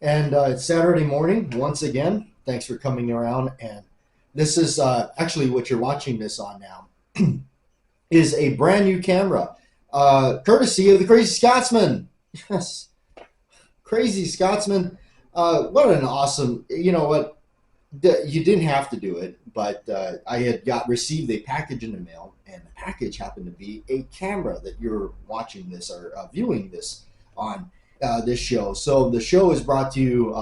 And it's Saturday morning once again. Thanks for coming around. And this is actually what you're watching this on now is a brand new camera, courtesy of the Crazy Scotsman. Yes, Crazy Scotsman. What an awesome! You know what? You didn't have to do it, but I had got received a package in the mail, and the package happened to be a camera that you're watching this or viewing this on this show. So the show is brought to you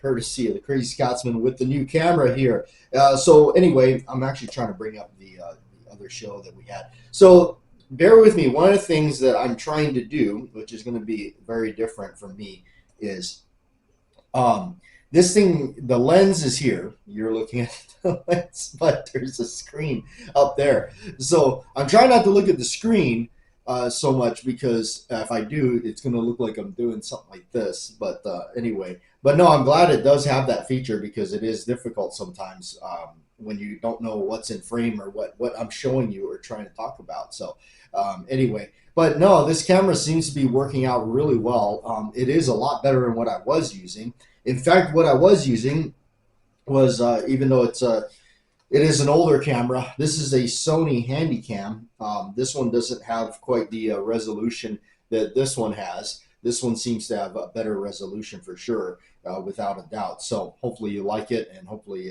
courtesy of the Crazy Scotsman with the new camera here. So anyway, I'm actually trying to bring up the other show that we had. So bear with me. One of the things that I'm trying to do, which is going to be very different from me, is um, this thing, the lens is here. You're looking at the lens, but there's a screen up there. So I'm trying not to look at the screen so much because if I do, it's going to look like I'm doing something like this. But anyway, but no, I'm glad it does have that feature because it is difficult sometimes when you don't know what's in frame or what I'm showing you or trying to talk about. So anyway, but no, this camera seems to be working out really well. It is a lot better than what I was using. In fact, what I was using was even though it is an older camera. This is a Sony Handycam. This one doesn't have quite the resolution that this one has. This one seems to have a better resolution for sure, without a doubt. So hopefully you like it, and hopefully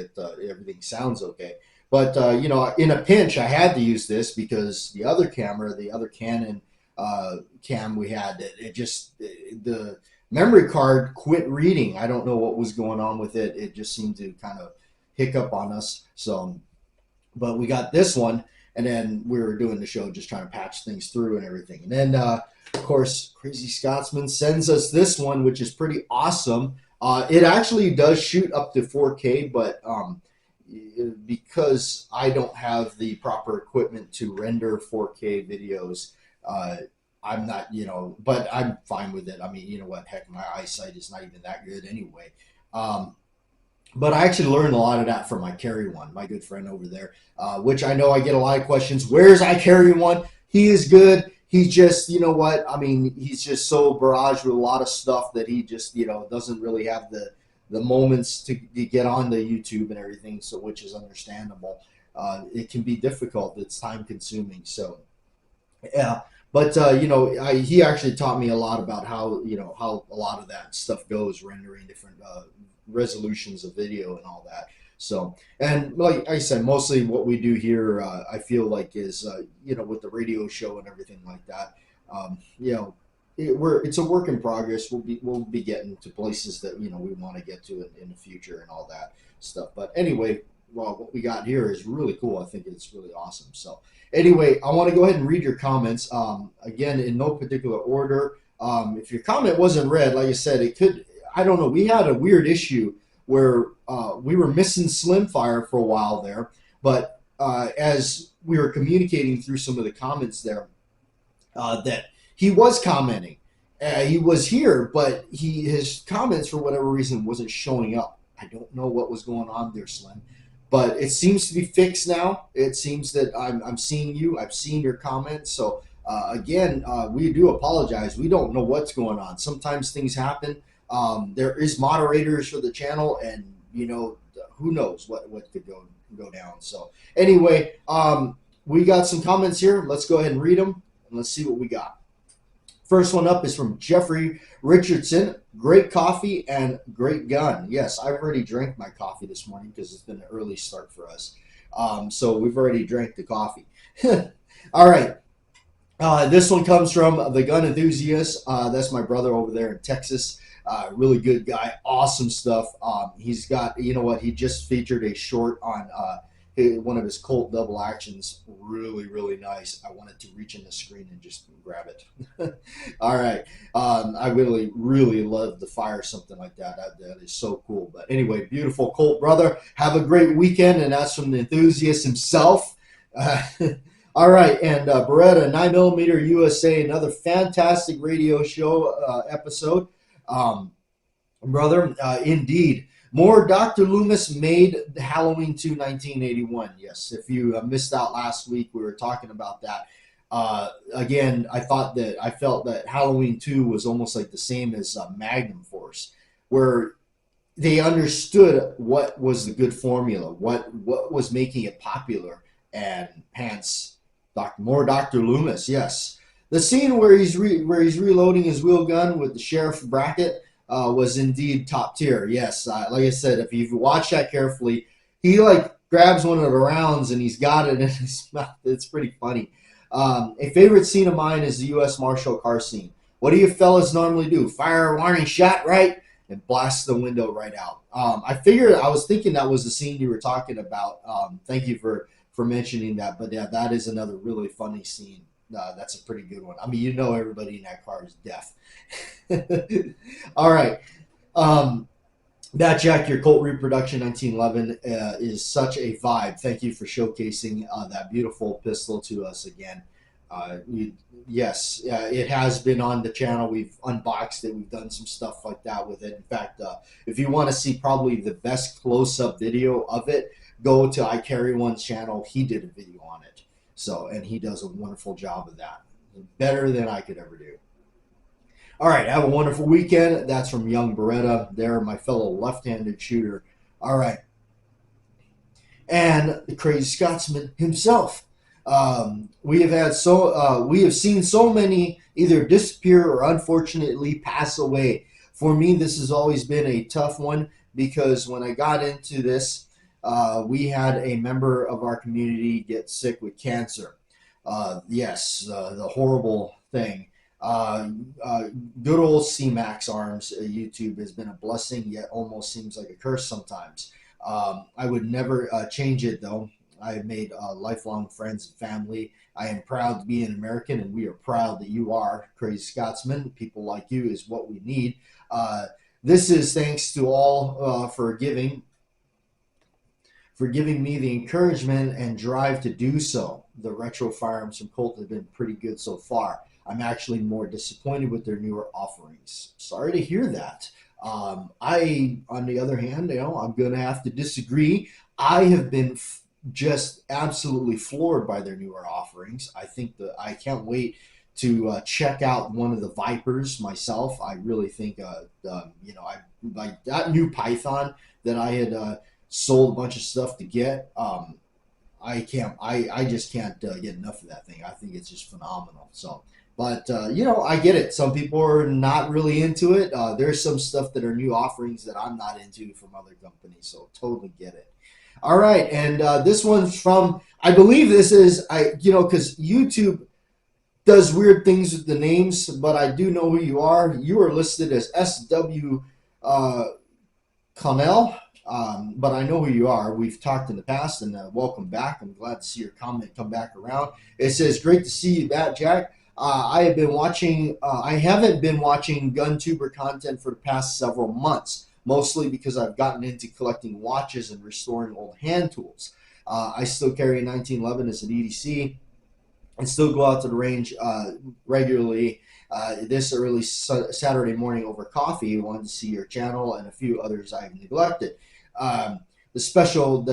everything sounds okay. But you know, in a pinch, I had to use this because the other camera, the other Canon cam we had, the memory card quit reading. I don't know what was going on with it. It just seemed to kind of hiccup on us. So, but we got this one, and then we were doing the show, just trying to patch things through and everything. And then, of course, Crazy Scotsman sends us this one, which is pretty awesome. It actually does shoot up to 4K, but because I don't have the proper equipment to render 4K videos, I'm not, but I'm fine with it. I mean, you know what? Heck, my eyesight is not even that good anyway. Um, but I actually learned a lot of that from my carry one, my good friend over there, which I know I get a lot of questions. Where's I carry one? He is good. He's just, you know what? I mean, he's just so barraged with a lot of stuff that he just, doesn't really have the moments to get on the YouTube and everything. So, which is understandable. It can be difficult. It's time consuming. So, yeah. But he actually taught me a lot about how a lot of that stuff goes, rendering different resolutions of video and all that. So, and like I said, mostly what we do here, I feel like is with the radio show and everything like that. It's a work in progress. We'll be getting to places that we want to get to in the future and all that stuff. But anyway, well, what we got here is really cool. I think it's really awesome. So anyway, I want to go ahead and read your comments. Again, in no particular order. If your comment wasn't read, like I said, it could. I don't know. We had a weird issue where we were missing Slimfire for a while there, but as we were communicating through some of the comments there, that he was commenting. He was here, but his comments for whatever reason wasn't showing up. I don't know what was going on there, Slim, but it seems to be fixed now. It seems that I'm seeing you. I've seen your comments. So again, we do apologize. We don't know what's going on. Sometimes things happen. There is moderators for the channel, and who knows what could go down. So anyway, we got some comments here. Let's go ahead and read them, and let's see what we got. First one up is from Jeffrey Richardson. Great coffee and great gun. Yes, I've already drank my coffee this morning because it's been an early start for us. So we've already drank the coffee. All right. This one comes from the Gun Enthusiast. That's my brother over there in Texas. Really good guy. Awesome stuff. He's got, he just featured a short on one of his Colt double actions. Really, really nice. I wanted to reach in the screen and just grab it. All right. I really, really love to fire something like that. That is so cool. But anyway, beautiful Colt brother. Have a great weekend. And that's from the enthusiast himself. All right. And Beretta 9mm USA, another fantastic radio show episode. Brother, indeed. More Dr. Loomis made Halloween 2 1981. Yes, if you missed out last week, we were talking about that. Again, I felt that Halloween 2 was almost like the same as Magnum Force, where they understood what was the good formula, what was making it popular, and hence Dr. Loomis. Yes, the scene where where he's reloading his wheel gun with the sheriff bracket was indeed top tier. Yes, like I said, if you watch that carefully, he like grabs one of the rounds and he's got it in his mouth. It's pretty funny. A favorite scene of mine is the U.S. Marshal car scene. What do you fellas normally do? Fire a warning shot, right? And blast the window right out. I was thinking that was the scene you were talking about. Thank you for mentioning that. But yeah, that is another really funny scene. That's a pretty good one. I mean, you know, everybody in that car is deaf. All right. Um, that Jack, your Colt reproduction 1911 is such a vibe. Thank you for showcasing that beautiful pistol to us again. Yes, it has been on the channel. We've unboxed it. We've done some stuff like that with it. In fact, if you want to see probably the best close-up video of it, go to I Carry One's channel. He did a video on it. So, and he does a wonderful job of that. Better than I could ever do. All right, have a wonderful weekend. That's from Young Beretta. There, my fellow left-handed shooter. All right. And the crazy Scotsman himself. We have seen so many either disappear or unfortunately pass away. For me, this has always been a tough one because when I got into this, we had a member of our community get sick with cancer. Yes, the horrible thing. Good old C-Max Arms YouTube has been a blessing, yet almost seems like a curse sometimes. I would never change it, though. I have made lifelong friends and family. I am proud to be an American, and we are proud that you are Crazy Scotsman. People like you is what we need. This is thanks to all for giving me the encouragement and drive to do so. The retro firearms from Colt have been pretty good so far. I'm actually more disappointed with their newer offerings. Sorry to hear that. On the other hand, I'm going to have to disagree. I have been just absolutely floored by their newer offerings. I think that I can't wait to check out one of the Vipers myself. I really think, I like that new Python that I had sold a bunch of stuff to get. I just can't get enough of that thing. I think it's just phenomenal. So. But, I get it. Some people are not really into it. There's some stuff that are new offerings that I'm not into from other companies. So totally get it. All right. And this one's from, I believe this is, because YouTube does weird things with the names, but I do know who you are. You are listed as SW Connell, but I know who you are. We've talked in the past, and welcome back. I'm glad to see your comment come back around. It says, great to see you back, Jack. I haven't been watching GunTuber content for the past several months, mostly because I've gotten into collecting watches and restoring old hand tools. I still carry a 1911 as an EDC and still go out to the range regularly. This early Saturday morning over coffee, I wanted to see your channel and a few others I've neglected. That special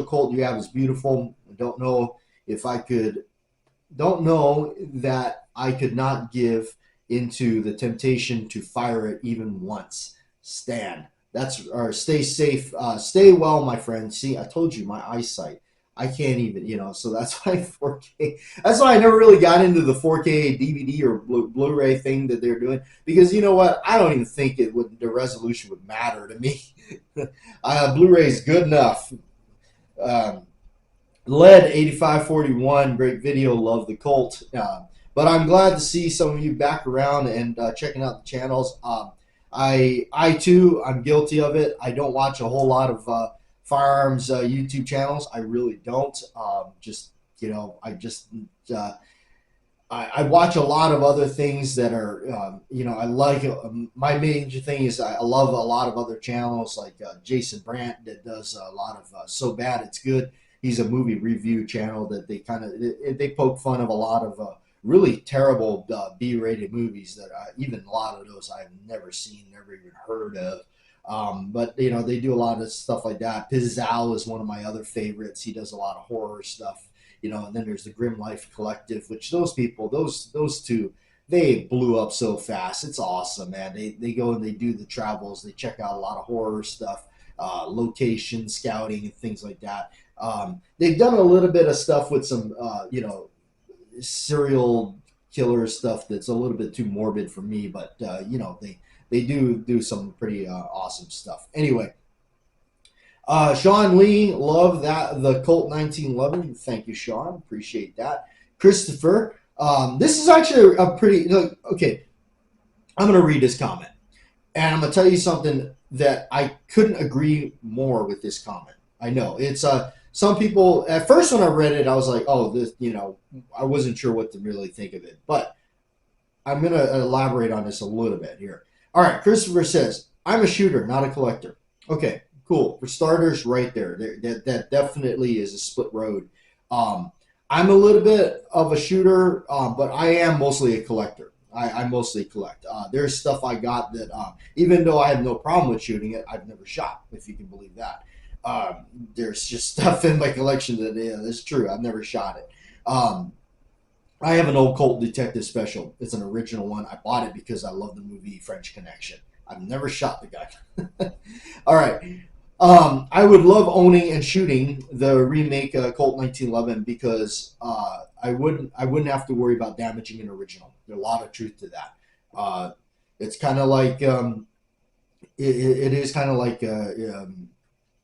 Colt you have is beautiful. I don't know that I could not give into the temptation to fire it even once. Stay safe. Stay well, my friend. See, I told you my eyesight. I can't even, so that's why 4K. That's why I never really got into the 4K DVD or Blu-ray thing that they're doing, because you know what? I don't even think the resolution would matter to me. Blu-ray is good enough. LED 8541, great video, love the Colt. But I'm glad to see some of you back around and checking out the channels. I too, I'm guilty of it. I don't watch a whole lot of firearms YouTube channels. I really don't. I watch a lot of other things that are, I like. My major thing is I love a lot of other channels like Jason Brandt that does a lot of So Bad It's Good. He's a movie review channel that they poke fun of a lot of really terrible B-rated movies that even a lot of those I've never seen, never even heard of. But they do a lot of stuff like that. Pizzal is one of my other favorites. He does a lot of horror stuff. And then there's the Grim Life Collective, which those two, they blew up so fast. It's awesome, man. They go and they do the travels. They check out a lot of horror stuff, location scouting and things like that. They've done a little bit of stuff with some, serial killer stuff that's a little bit too morbid for me, but they do some pretty awesome stuff. Anyway, Sean Lee, love that the Colt 1911. Thank you, Sean. Appreciate that. Christopher, this is actually a pretty okay. I'm going to read this comment, and I'm going to tell you something that I couldn't agree more with this comment. I know it's some people at first when I read it, I was like, oh, this, I wasn't sure what to really think of it, but I'm going to elaborate on this a little bit here. All right, Christopher says, I'm a shooter, not a collector. Okay, cool. For starters, right there, that definitely is a split road. I'm a little bit of a shooter, but I am mostly a collector. I mostly collect. There's stuff I got that, even though I have no problem with shooting it, I've never shot, if you can believe that. There's just stuff in my collection that, that's true. I've never shot it. I have an old Colt Detective Special. It's an original one. I bought it because I love the movie French Connection. I've never shot the guy. All right. I would love owning and shooting the remake Colt 1911 because I wouldn't have to worry about damaging an original. There's a lot of truth to that. It's kind of like it is kind of like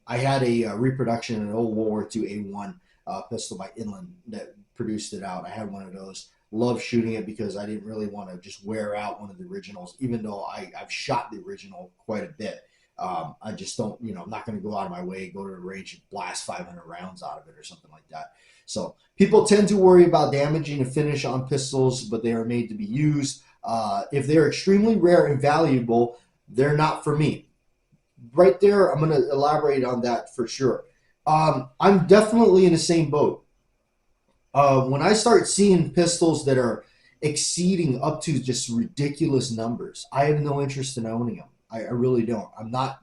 I had a reproduction in an old World War II A1 pistol by Inland that produced it out. I had one of those. Love shooting it because I didn't really want to just wear out one of the originals, even though I've shot the original quite a bit. I just don't, I'm not going to go out of my way, go to the range and blast 500 rounds out of it or something like that. So people tend to worry about damaging a finish on pistols, but they are made to be used. If they're extremely rare and valuable, they're not for me. Right there, I'm going to elaborate on that for sure. I'm definitely in the same boat. When I start seeing pistols that are exceeding up to just ridiculous numbers, I have no interest in owning them. I really don't.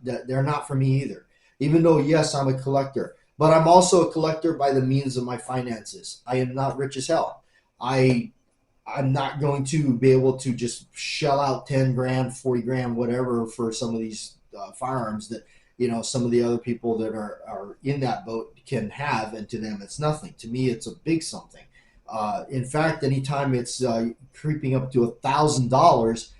They're not for me either. Even though, yes, I'm a collector, but I'm also a collector by the means of my finances. I am not rich as hell. I'm not going to be able to just shell out 10 grand, 40 grand, whatever for some of these firearms that, some of the other people that are in that boat can have, and to them it's nothing. To me, it's a big something. In fact, anytime it's creeping up to $1,000,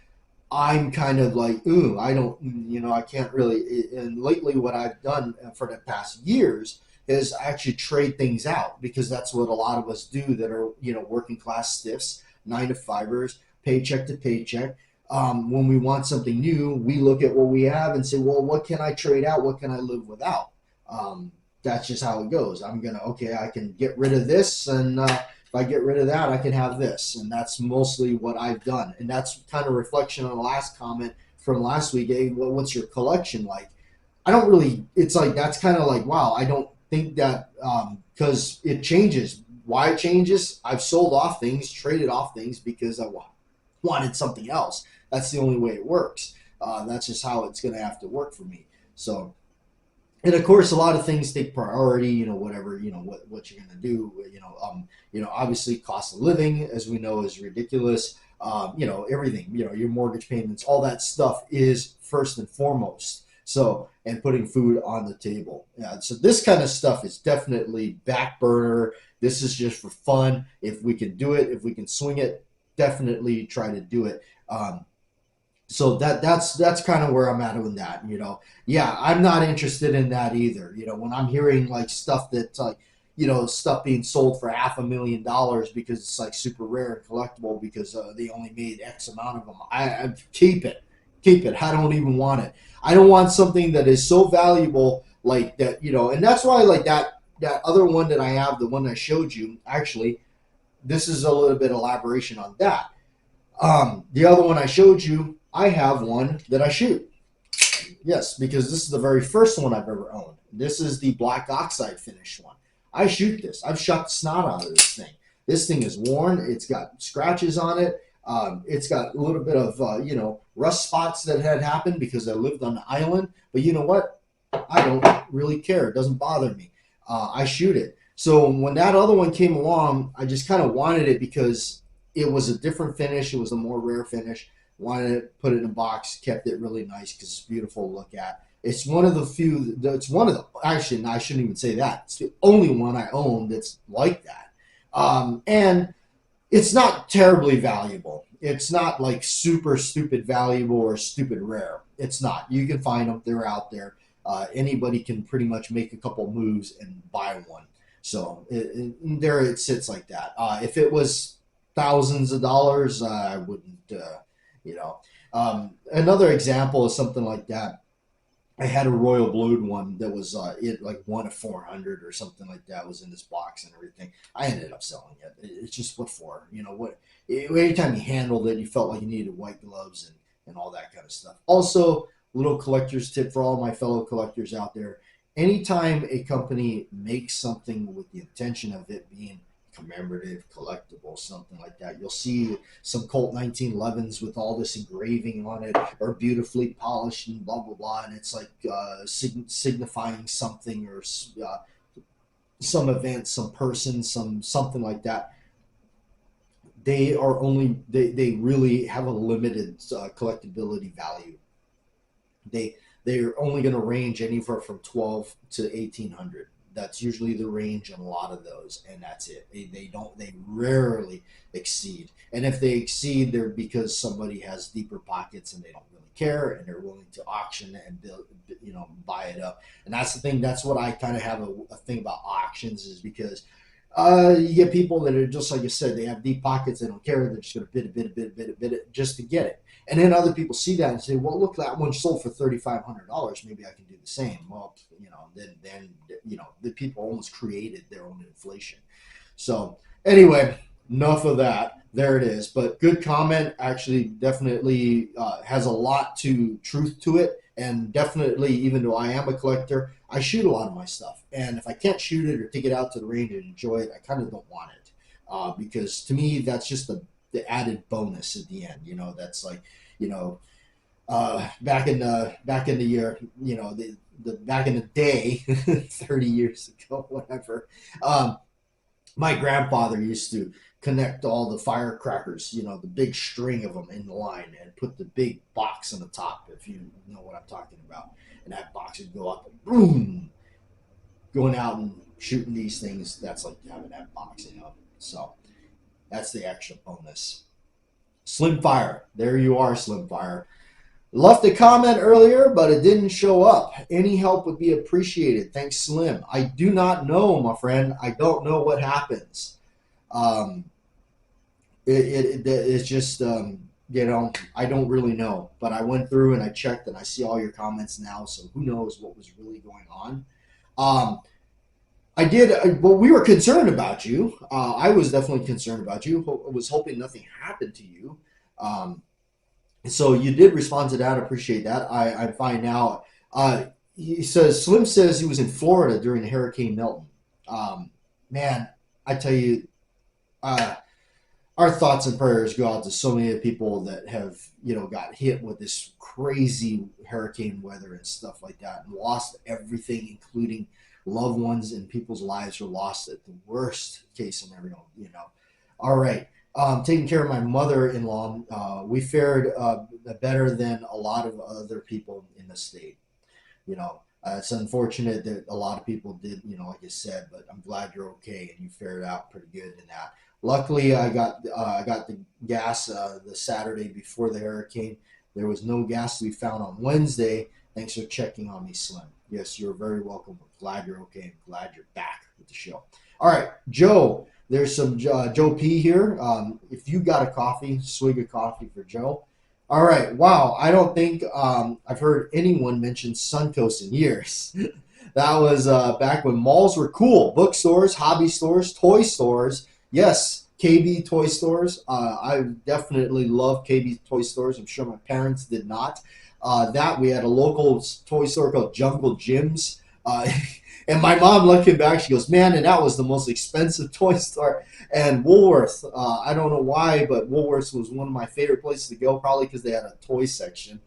I'm kind of like, ooh, I don't, I can't really. And lately, what I've done for the past years is actually trade things out, because that's what a lot of us do that are, working class stiffs, 9-to-5ers, paycheck to paycheck. When we want something new, we look at what we have and say, well, what can I trade out? What can I live without? That's just how it goes. I can get rid of this, and if I get rid of that, I can have this. And that's mostly what I've done. And that's kind of reflection on the last comment from last week. Hey, what's your collection like? I don't really, it's like, that's kind of like, wow, I don't think that, because it changes. Why it changes? I've sold off things, traded off things because I wanted something else. That's the only way it works. That's just how it's going to have to work for me. So, and of course, a lot of things take priority. Whatever what you're going to do. Obviously, cost of living, as we know, is ridiculous. Everything. Your mortgage payments, all that stuff is first and foremost. So, and putting food on the table. So this kind of stuff is definitely back burner. This is just for fun. If we can do it, if we can swing it, definitely try to do it. So that's kind of where I'm at with that. Yeah, I'm not interested in that either. When I'm hearing like stuff that's like, stuff being sold for $500,000 because it's like super rare and collectible because they only made X amount of them. I keep it. I don't even want it. I don't want something that is so valuable like that. And that's why like that other one that I have, the one I showed you, actually, this is a little bit elaboration on that. The other one I showed you, I have one that I shoot. Yes, because this is the very first one I've ever owned. This is the black oxide finished one. I shoot this. I've shot the snot out of this thing. This thing is worn. It's got scratches on it. It's got a little bit of, rust spots that had happened because I lived on the island. But you know what? I don't really care. It doesn't bother me. I shoot it. So when that other one came along, I just kind of wanted it because it was a different finish. It was a more rare finish. Wanted to put it in a box, kept it really nice because it's beautiful to look at. It's one of the few. It's one of the. Actually, I shouldn't even say that. It's the only one I own that's like that. And it's not terribly valuable. It's not like super stupid valuable or stupid rare. It's not. You can find them. They're out there. Anybody can pretty much make a couple moves and buy one. So there it sits like that. If it was thousands of dollars, I wouldn't. You know, another example is something like that. I had a royal blued one that was it like 1 of 400 or something like that was in this box and everything. I ended up selling it. It's just what for, you know what? Anytime you handled it, you felt like you needed white gloves and all that kind of stuff. Also, little collector's tip for all my fellow collectors out there: anytime a company makes something with the intention of it being commemorative, collectible, something like that, you'll see some Colt 1911s with all this engraving on it, or beautifully polished and blah blah blah, and it's like signifying something, or some event, some person, something like that. They really have a limited collectability value. They're only going to range anywhere from 12 to 1800. That's usually the range on a lot of those, and that's it. They rarely exceed, and if they exceed, they're because somebody has deeper pockets and they don't really care, and they're willing to auction and build, buy it up. And that's the thing. That's what I kind of have a thing about auctions, is because you get people that are just like you said. They have deep pockets. They don't care. They're just going to bid it just to get it. And then other people see that and say, "Well, look, that one sold for $3,500. Maybe I can do the same." Well, then the people almost created their own inflation. So anyway, enough of that. There it is. But good comment. Actually, definitely has a lot to truth to it. And definitely, even though I am a collector, I shoot a lot of my stuff. And if I can't shoot it or take it out to the range and enjoy it, I kind of don't want it, because to me that's just the added bonus at the end. That's like, back in the year, the back in the day, 30 years ago, whatever. My grandfather used to connect all the firecrackers, the big string of them in the line, and put the big box on the top, if you know what I'm talking about. And that box would go up and boom, going out and shooting these things. That's like having that box, So that's the extra bonus. Slim Fire. There you are, Slim Fire. Left a comment earlier, but it didn't show up. Any help would be appreciated. Thanks, Slim. I do not know, my friend. I don't know what happens. It's just, I don't really know. But I went through and I checked, and I see all your comments now, so who knows what was really going on. Well, we were concerned about you. I was definitely concerned about you. I was hoping nothing happened to you. So you did respond to that. I appreciate that. I find now. Slim says he was in Florida during Hurricane Milton. Man, I tell you, our thoughts and prayers go out to so many people that have, got hit with this crazy hurricane weather and stuff like that, and lost everything, including loved ones, and people's lives were lost at the worst case scenario. All right. Taking care of my mother-in-law, we fared better than a lot of other people in the state. It's unfortunate that a lot of people did, like I said, but I'm glad you're okay and you fared out pretty good in that. Luckily, I got the gas the Saturday before the hurricane. There was no gas to be found on Wednesday. Thanks for checking on me, Slim. Yes, you're very welcome. I'm glad you're okay. I'm glad you're back with the show. All right, Joe. There's some Joe P here. If you got a coffee, swig of coffee for Joe. All right. Wow. I don't think I've heard anyone mention Suncoast in years. That was back when malls were cool. Bookstores, hobby stores, toy stores. Yes, KB toy stores. I definitely love KB toy stores. I'm sure my parents did not. We had a local toy store called Jungle Gyms. And my mom, looking back, she goes, "Man, and that was the most expensive toy store." And Woolworth, I don't know why, but Woolworth was one of my favorite places to go, probably because they had a toy section.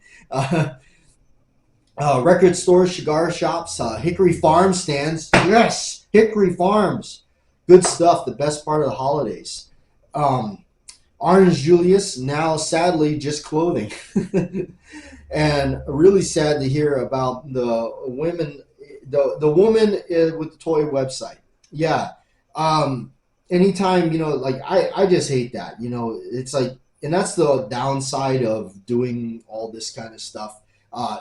Record stores, cigar shops, Hickory Farm stands. Yes, Hickory Farms. Good stuff, the best part of the holidays. Orange Julius, now sadly just clothing. And really sad to hear about the women, the woman with the toy website. Yeah. Um, anytime, like I just hate that. It's like, and that's the downside of doing all this kind of stuff.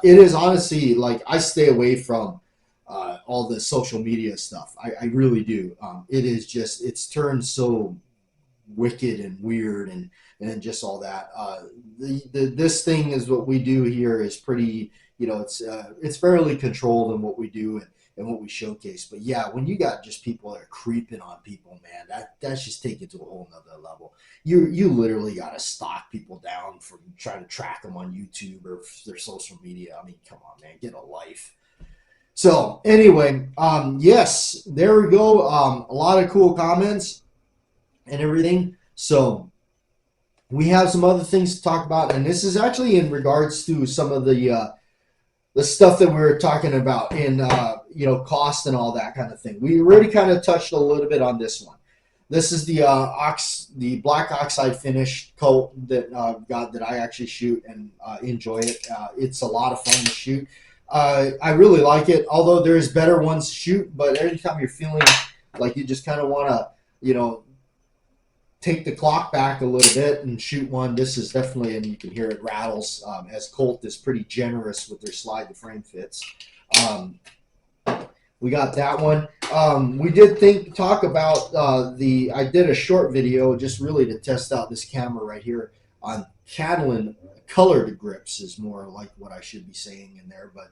It is honestly like I stay away from all the social media stuff. I really do. It is just, it's turned so wicked and weird and just all that. This thing is what we do here is pretty, it's fairly controlled in what we do and what we showcase. But yeah, when you got just people that are creeping on people, man, that's just taken to a whole nother level. You literally got to stalk people down from trying to track them on YouTube or their social media. I mean, come on, man, get a life. So anyway, yes, there we go. A lot of cool comments and everything. So we have some other things to talk about, and this is actually in regards to some of the stuff that we were talking about in cost and all that kind of thing. We already kind of touched a little bit on this one. This is the black oxide finish coat that that I actually shoot and enjoy it. It's a lot of fun to shoot. I really like it, although there's better ones to shoot. But every time you're feeling like you just kind of want to, take the clock back a little bit and shoot one, this is definitely, and you can hear it rattles, as Colt is pretty generous with their slide to frame fits. We got that one. We did talk about I did a short video just really to test out this camera right here on Catalan colored grips is more like what I should be saying in there, but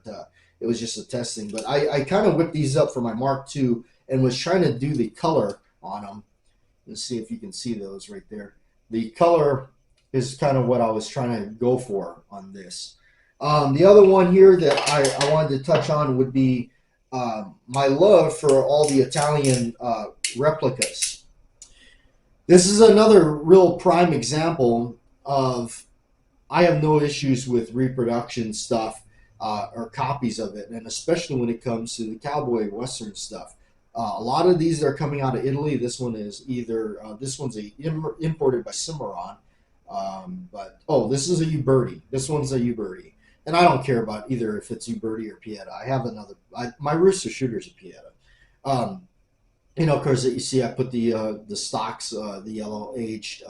it was just a testing. But I kind of whipped these up for my Mark II and was trying to do the color on them. Let's see if you can see those right there. The color is kind of what I was trying to go for on this. The other one here that I wanted to touch on would be my love for all the Italian replicas. This is another real prime example of I have no issues with reproduction stuff or copies of it, and especially when it comes to the cowboy western stuff. A lot of these are coming out of Italy. This one is this one's imported by Cimarron, this is a Uberti. This one's a Uberti, and I don't care about either if it's Uberti or Pieta. I have my rooster shooter's a Pieta. Of course, you see I put the stocks, the yellow aged,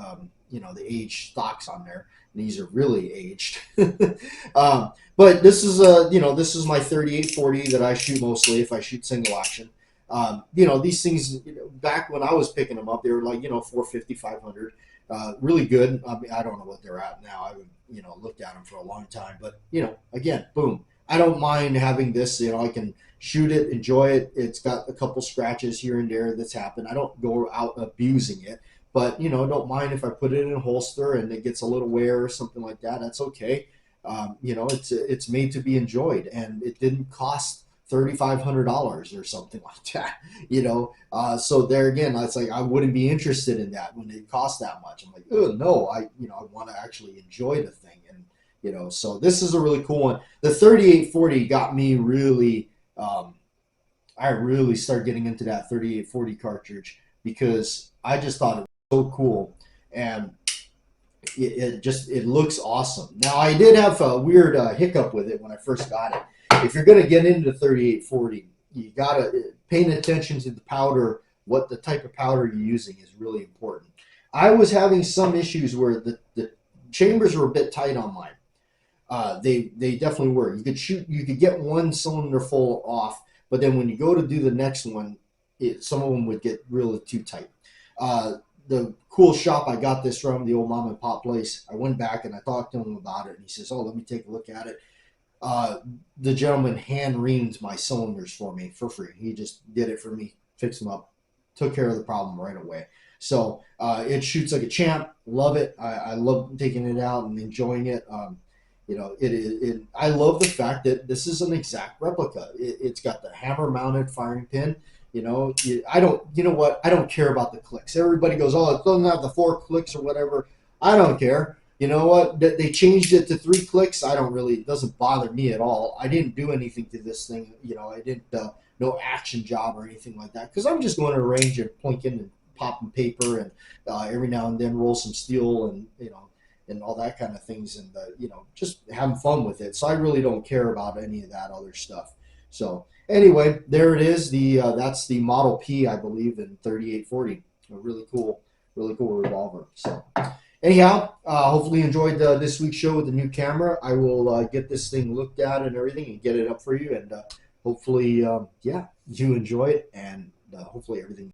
the aged stocks on there. These are really aged. But this is this is my 3840 that I shoot mostly if I shoot single action. These things, back when I was picking them up, they were like, 450, 500, really good. I mean, I don't know what they're at now. I haven't, looked at them for a long time, but, again, boom. I don't mind having this, I can shoot it, enjoy it. It's got a couple scratches here and there that's happened. I don't go out abusing it, but, don't mind if I put it in a holster and it gets a little wear or something like that. That's okay. It's made to be enjoyed, and it didn't cost $3,500 or something like that, so there again, it's like I wouldn't be interested in that when it costs that much. I'm like, oh no, I want to actually enjoy the thing, and so this is a really cool one. The 3840 got me really, I really started getting into that 3840 cartridge because I just thought it was so cool, and it looks awesome. Now I did have a weird hiccup with it when I first got it. If you're going to get into 3840, you got to paying attention to the powder. What the type of powder you're using is really important. I was having some issues where the chambers were a bit tight on mine. They definitely were. You could get one cylinder full off, but then when you go to do the next one, some of them would get really too tight. The cool shop I got this from, the old mom and pop place, I went back and I talked to him about it, and he says, "Oh, let me take a look at it." The gentleman hand reamed my cylinders for me for free. He just did it for me, fixed them up, took care of the problem right away. So it shoots like a champ. Love it. I love taking it out and enjoying it. I love the fact that this is an exact replica. It's got the hammer mounted firing pin. I don't care about the clicks. Everybody goes, "Oh, it doesn't have the 4 clicks or whatever." I don't care. You know what? They changed it to 3 clicks. It doesn't bother me at all. I didn't do anything to this thing. I didn't, no action job or anything like that, because I'm just going to a range and plink in and popping paper and every now and then roll some steel and and all that kind of things, and just having fun with it. So I really don't care about any of that other stuff. So anyway, there it is. That's the Model P, I believe, in 3840. A really cool revolver. So anyhow, hopefully you enjoyed this week's show with the new camera. I will get this thing looked at and everything and get it up for you, and hopefully, yeah, you enjoy it, and hopefully everything